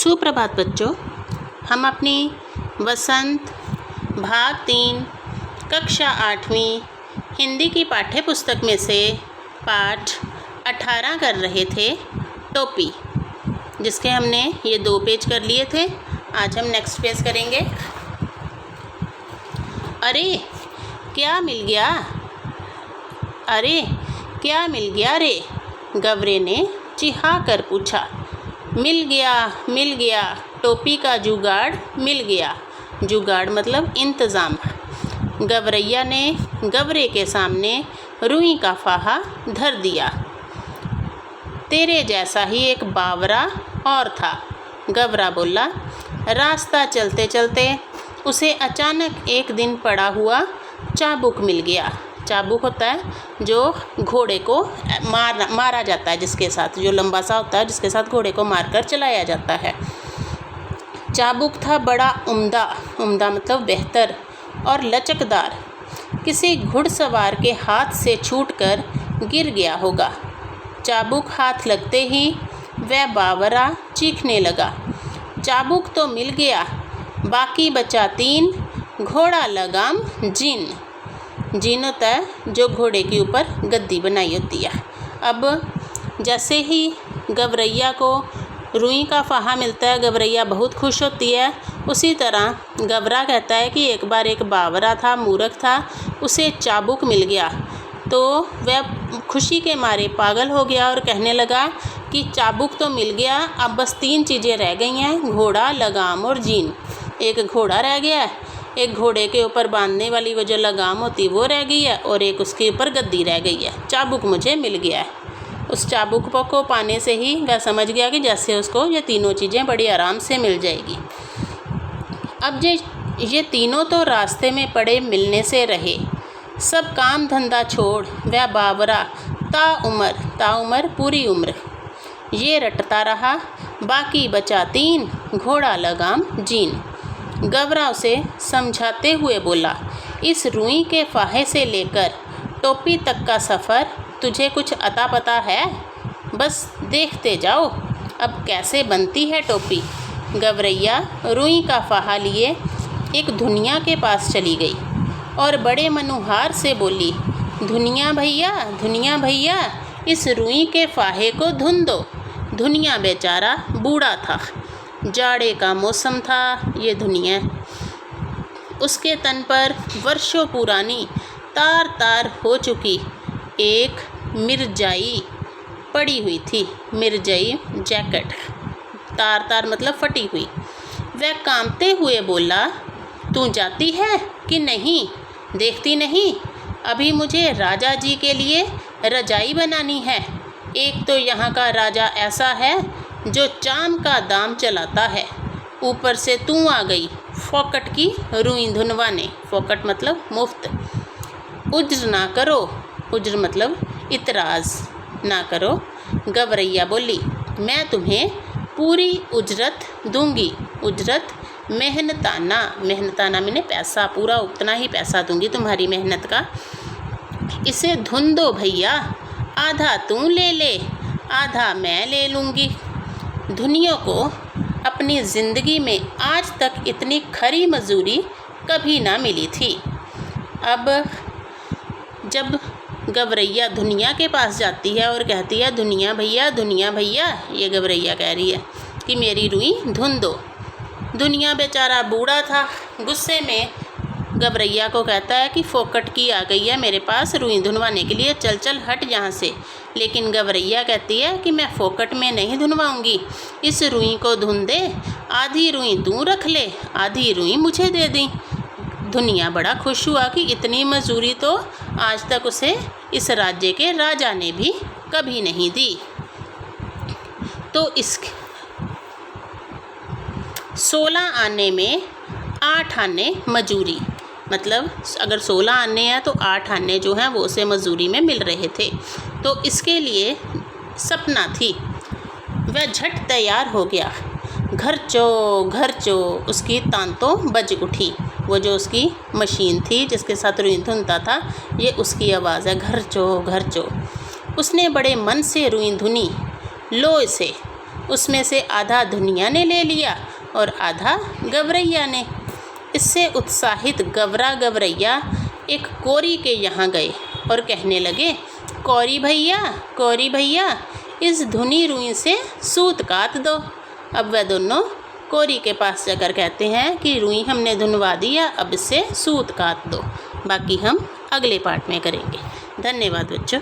सुप्रभात बच्चों, हम अपनी वसंत भाग 3 कक्षा 8वीं हिंदी की पाठ्य पुस्तक में से पाठ 18 कर रहे थे, टोपी, जिसके हमने ये 2 पेज कर लिए थे। आज हम नेक्स्ट पेज करेंगे। अरे क्या मिल गया, अरे क्या मिल गया रे, गवरे ने चिढ़ा कर पूछा। मिल गया, टोपी का जुगाड़ मिल गया। जुगाड़ मतलब इंतज़ाम। गवरैया ने गवरे के सामने रुई का फाहा धर दिया। तेरे जैसा ही एक बावरा और था, गवरा बोला। रास्ता चलते चलते उसे अचानक एक दिन पड़ा हुआ चाबुक मिल गया। चाबुक होता है जो घोड़े को मारा जाता है, जिसके साथ जो लंबा सा होता है, जिसके साथ घोड़े को मारकर चलाया जाता है। चाबुक था बड़ा उम्दा मतलब बेहतर और लचकदार। किसी घुड़सवार के हाथ से छूटकर गिर गया होगा। चाबुक हाथ लगते ही वह बावरा चीखने लगा। चाबुक तो मिल गया, बाकी बचा 3 घोड़ा लगाम जीन। जीन होता है जो घोड़े के ऊपर गद्दी बनाई होती है। अब जैसे ही गवरैया को रुई का फाहा मिलता है, गवरैया बहुत खुश होती है। उसी तरह गवरा कहता है कि एक बार एक बावरा था, मूर्ख था, उसे चाबुक मिल गया तो वह खुशी के मारे पागल हो गया और कहने लगा कि चाबुक तो मिल गया, अब बस 3 चीज़ें रह गई हैं, घोड़ा, लगाम और जीन। एक घोड़ा रह गया है, एक घोड़े के ऊपर बांधने वाली वो जो लगाम होती वो रह गई है, और एक उसके ऊपर गद्दी रह गई है। चाबुक मुझे मिल गया है। उस चाबुक को पाने से ही वह समझ गया कि जैसे उसको ये तीनों चीज़ें बड़ी आराम से मिल जाएगी। अब ये तीनों तो रास्ते में पड़े मिलने से रहे। सब काम धंधा छोड़ वह बावरा ताउमर पूरी उम्र ये रटता रहा। बाकी बचा 3 घोड़ा लगाम जीन। गवरा उसे समझाते हुए बोला, इस रुई के फाहे से लेकर टोपी तक का सफ़र तुझे कुछ अता पता है? बस देखते जाओ अब कैसे बनती है टोपी। गवरैया रुई का फाहा लिए एक धुनिया के पास चली गई और बड़े मनुहार से बोली, धुनिया भैया, इस रुई के फाहे को धुन दो। धुनिया बेचारा बूढ़ा था, जाड़े का मौसम था। ये धुनिया, उसके तन पर वर्षों पुरानी तार हो चुकी एक मिर्जाई पड़ी हुई थी। मिर्जाई जैकेट, तार मतलब फटी हुई। वह कांपते हुए बोला, तू जाती है कि नहीं? देखती नहीं, अभी मुझे राजा जी के लिए रजाई बनानी है। एक तो यहाँ का राजा ऐसा है जो चाम का दाम चलाता है, ऊपर से तू आ गई फोकट की रुई धुनवाने। फोकट मतलब मुफ्त। उज्र ना करो, उज्र मतलब इतराज़ ना करो। गवरैया बोली, मैं तुम्हें पूरी उजरत दूंगी। उजरत मेहनताना मैंने पैसा, पूरा उतना ही पैसा दूंगी तुम्हारी मेहनत का। इसे धुन दो भैया, आधा तू ले, आधा मैं ले लूँगी। धुनियों को अपनी ज़िंदगी में आज तक इतनी खरी मजूरी कभी ना मिली थी। अब जब गवरैया धुनिया के पास जाती है और कहती है, धुनिया भैया, ये गवरैया कह रही है कि मेरी रुई धुन दो। धुनिया बेचारा बूढ़ा था, गुस्से में गवरैया को कहता है कि फोकट की आ गई है मेरे पास रुई धुनवाने के लिए, चल हट यहाँ से। लेकिन गवरैया कहती है कि मैं फोकट में नहीं धुनवाऊँगी, इस रुई को धुन दे, आधी रुई तू रख ले, आधी रुई मुझे दे दी। धुनिया बड़ा खुश हुआ कि इतनी मजूरी तो आज तक उसे इस राज्य के राजा ने भी कभी नहीं दी। तो इस 16 आने में 8 आने मजूरी, मतलब अगर 16 आने हैं तो 8 आने जो हैं वो उसे मजूरी में मिल रहे थे। तो इसके लिए सपना थी। वह झट तैयार हो गया। घर चो उसकी तांतों बज उठी। वो जो उसकी मशीन थी जिसके साथ रुई धुनता था, ये उसकी आवाज़ है, घर चो। उसने बड़े मन से रुई धुनी। लो इसे उसमें से आधा धुनिया ने ले लिया और आधा गवरैया ने। इससे उत्साहित गवरा गवरैया एक कोरी के यहाँ गए और कहने लगे, कौरी भैया इस धुनी रुई से सूत काट दो। अब वह दोनों कोरी के पास जाकर कहते हैं कि रुई हमने धुनवा दिया, अब इससे सूत काट दो। बाकी हम अगले पार्ट में करेंगे। धन्यवाद बच्चों।